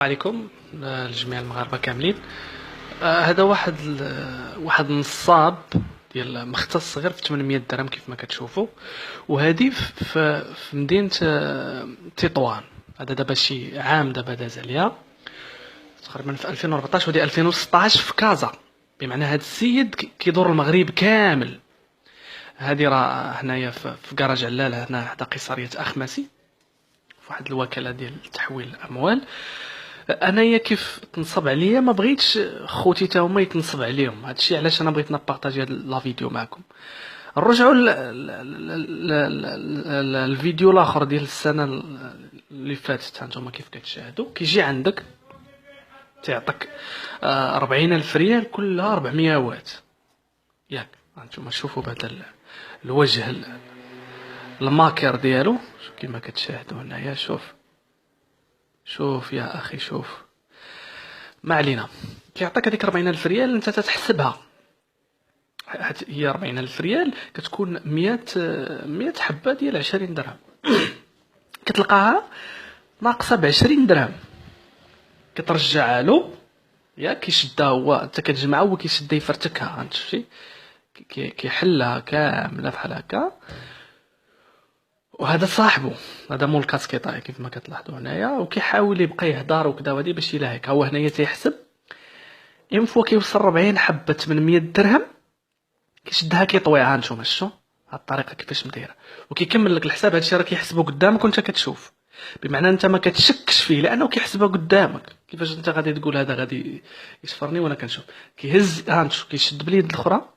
عليكم لجميع المغاربه كاملين. هذا واحد نصاب ديال مختص غير في 800 درهم كيف ما كتشوفوا، وهذه في مدينه تطوان. هذا دابا شي عام دابا داز عليها تقريبا في 2014 ودي 2016 في كازا. بمعنى هذا السيد كيدور المغرب كامل. هذه راه هنايا في كراج علاله هنا حدا قيصريه اخماسي في واحد الوكاله ديال تحويل الاموال. انايا كيف تنصب عليا ما بغيتش خوتي تا هما يتنصب عليهم، هادشي علاش انا بغيت نبارطاجي هاد لا فيديو معكم. نرجعوا الفيديو الاخر ديال السنه اللي فاتت. هانتوما كيف كتشاهدوا كيجي عندك تيعطيك 40,000 ريال كلها 400 وات. ياك هانتوما شوفوا بهذا الوجه الماكر ديالو كيما كتشاهدوا هنايا. شوف يا اخي شوف، ما علينا. كيعطيك هذيك 40,000 ريال انت تتحسبها. هي 40,000 ريال كتكون 100 حبه ديال 20 درهم. كتلقاها ناقصه ب 20 درهم. كترجعها له ياك كيشدها هو، انت كتجمعها هو كيشدها يفرتكها. انت شفتي كيحلها كامله بحال هكا. وهذا صاحبه، هذا مول الكاسكيطاي كيف ما كتلاحظوا هنايا، وكيحاول يبقى يهضر وكذا وهادي باش يلاهيك. هو هنايا تيحسب اون فوا كيوصل 40 حبه 800 درهم كيشدها كيطويها. نتوما شفتوا هاد الطريقه كيفاش مدايره، وكيكمل لك الحساب. هادشي راه كيحسبو قدامك وانت كتشوف، بمعنى انت ما كتشكش فيه لانه كيحسبها قدامك. كيفاش انت غادي تقول هذا غادي يصفرني وانا كنشوف؟ كيهز هانتو كيشد باليد الاخرى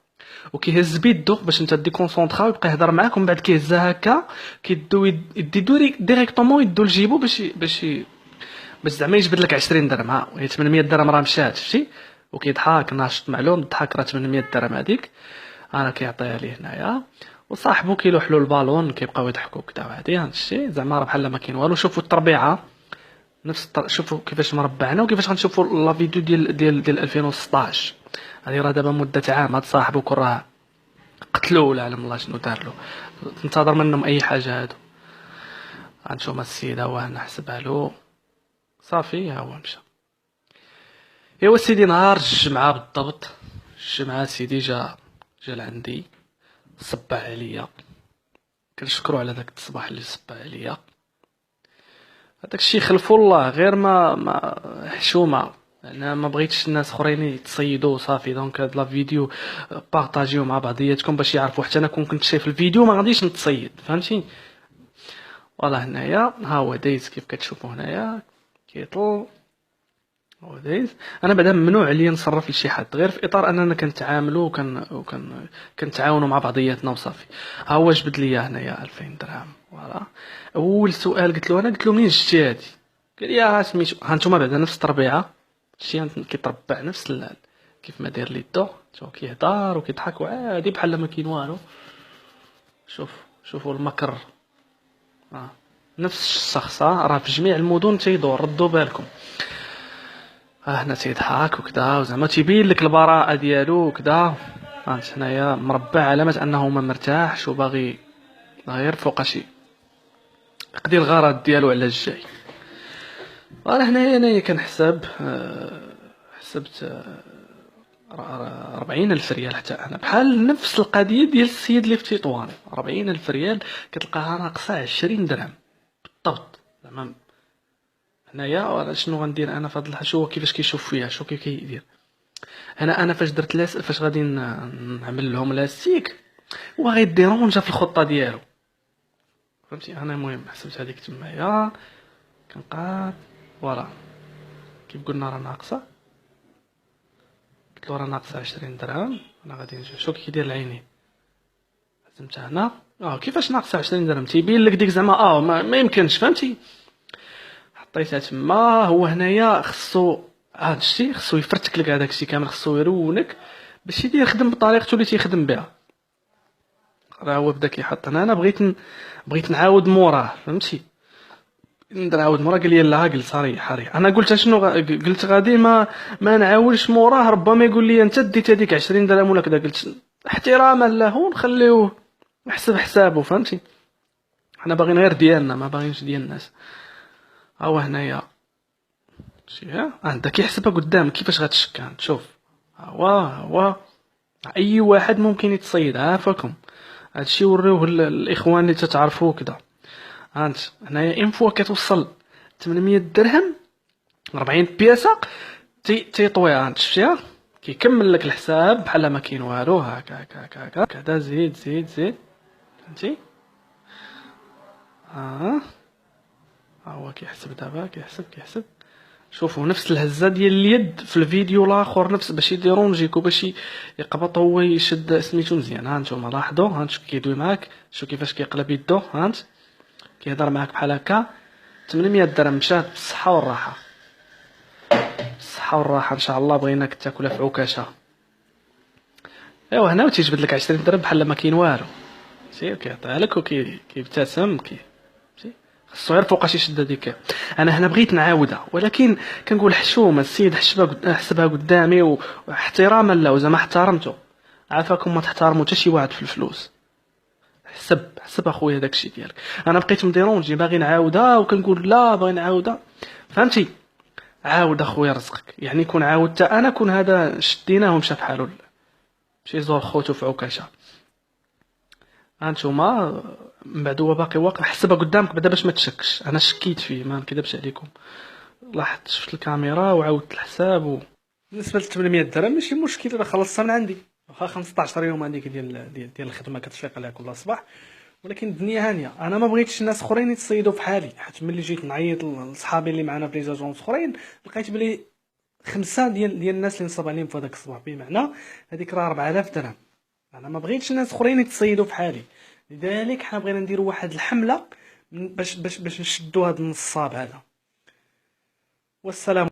وكيهز بيدو باش انت دي كونسونطرا ويبقى يهضر معاك، ومن بعد كيهزها هكا كيدو يدي ديريكتومون يدو لجيبو باش زعما يجبد لك 20 درهم. ها هي 800 درهم راه مشات شفتي، وكيضحك ناشط معلوم ضحك راه 800 درهم هذيك انا كيعطيها ليه هنايا. وصاحبو كيلوح له البالون كيبقاو يضحكوا كدا وهادي هادشي زعما راه بحال ما كاين والو. شوفوا التربيعه شوفوا كيفاش مربعنا وكيفاش غنشوفوا لا فيديو ديال 2016. هذه راه دابا مده عام. هاد صاحبو كون راه قتلوه ولا علم الله شنو دار له. تنتظر منهم اي حاجه هادو. غنشوف السيد هو هنا حسبها له صافي ها هو مشى. ايوا سيدي نهار الجمعه بالضبط، الجمعه سيدي جا لعندي صبع عليا. كنشكرو على داك الصباح اللي صبع عليا. هذاك الشيء خلفو الله غير ما حشومه. انا ما بغيتش الناس اخرين يتصيدوا صافي. دونك هاد لا فيديو بارطاجيو مع بعضياتكم باش يعرفوا. حتى انا كنت شايف الفيديو ما غاديش نتصيد، فهمتي؟ والله هنايا ها هو دايز كيف كتشوفوا هنايا كيطل. هو دايز. انا بعدا ممنوع عليا نصرف لشي حد غير في اطار اننا كنتعاملوا كنتعاونوا مع بعضياتنا وصافي. ها هو جبد ليا هنايا 2000 درهم. فوالا اول سؤال قلت له منين جبتي هادي؟ قال لي سميتو. ها نتوما بعدا نفس الطربيعه شي كيطربع نفس كيف ما داير ليدو. شوف كيهضر وكيضحك وعادي بحال ما كاين والو. شوفوا المكر. نفس الشخص راه في جميع المدن تيدور. ردوا بالكم هنا تيضحك وكذا وزعما تيبين لك البراءه ديالو وكذا. هانت هنايا مربع علامه انه ما مرتاحش وباغي غير فوق شي يقضي الغرض ديالو على الجاي. وانا هنايا كنحسب حسبت 40,000 ريال. حتى انا بحال نفس القضيه ديال السيد اللي في تطوان. 40,000 ريال كتلقاها ناقصه 20 درهم بالضبط. زعما هنايا شنو غندير انا في هاد الحاجه؟ شوف كيفاش كيشوف فيها، شوف كيف كيدير. هنا انا فاش درت فاش غادي نعمل لهم لاستيك هو غيديرونجا في الخطه ديالو، فهمتي؟ انا المهم حسبت هذيك تمايا كنقاد فوالا كيف قلنا راه ناقصه. قلت له راه ناقصه 20 درهم. انا غادي نشوف شو كيدير العينين. حسبتها هنا كيفاش ناقصه 20 درهم تيبين لك ديك زعما ما يمكنش، فهمتي؟ حطيتها تما. هو هنايا خصو هادشي خصو يفرتك لك هذاك الشيء كامل، خصو يرونك باش يخدم بطريقته اللي تيخدم بها. راه هو بدا كيحط. انا بغيت نعاود موراه، فهمتي؟ نعاود موراه قال لي لا قلت صريح. انا قلت شنو قلت غادي ما نعاودش موراه. ربما يقول لي انت ديت هذيك 20 درهم ولا كذا. قلت احتراما له نخليوه يحسب حسابه، فهمتي؟ حنا باغيين غير ديالنا ما باغيينش ديال الناس. ها هو هنايا شي انت كيحسبها قدام كيفاش غتشك. شوف، هو اي واحد ممكن يتصيد، عافاكم. هادشي وريوه الاخوان اللي تتعرفوه كذا. انت هنايا اون فوا كتوصل 800 درهم 40 بياسه تيطويها. انت شفتيها كيكمل لك الحساب بحال ما كاين والو. هكا كذا، زيد زيد زيد، فهمتي؟ ها هو كيحسب دابا، كيحسب. شوفوا نفس الهزه ديال اليد في الفيديو الاخر، نفس باش يديرونجيك وباش يقبط هو يشد سميتو مزيان. ها نتوما لاحظوا، ها انت كيدوي معاك، شو كيفاش كيقلب يدو، ها انت كيهضر معاك بحال هكا. 800 درهم مشات بالصحه والراحه، بالصحه والراحه ان شاء الله. بغيناك تاكلها في عكاشه. ايوا هنا وتيجبد لك 20 درهم بحال ما كاين والو. سي كيعطيها لك وكيبتسم خصو غير فوقاش يشد هذيك. انا هنا بغيت نعاودها، ولكن كنقول حشومه السيد، حسبها قدامي واحتراما له. زعما احترمته، عافاكم ما تحترموا حتى شي واحد في الفلوس. حسب اخويا داكشي ديالك. انا بقيت مديرونجي باغي نعاودها وكنقول لا باغي نعاودها، فهمتي؟ عاود اخويا رزقك، يعني كون عاودت انا كون هذا شديناه ومشى بحالو، مشي يزور خوتو في عكاشه. هانتوما من بعد هو باقي واقع. حسبها قدامك بعدا باش ما تشكش. انا شكيت فيه ما نكذبش عليكم، لاحظت شفت الكاميرا وعاودت الحساب بالنسبه ل 800 درهم ماشي مشكل، انا خلصتها من عندي. واخا 15 يوم هذيك ديال الخدمه كتفيق عليها كل صباح، ولكن الدنيا هانيه. انا ما بغيتش الناس اخرين يتصيدوا في حالي، حيت ملي جيت نعيط لصحابي اللي معنا في لي زاجونس اخرين لقيت بلي 5 ديال الناس اللي نصب عليهم في هذاك الصباح، بمعنى هذيك راه 4000 درهم. انا ما بغيتش الناس اخرين يتصيدوا في حالي، لذلك حنا بغينا نديروا واحد الحمله باش نشدوا هذا النصاب هذا. والسلام.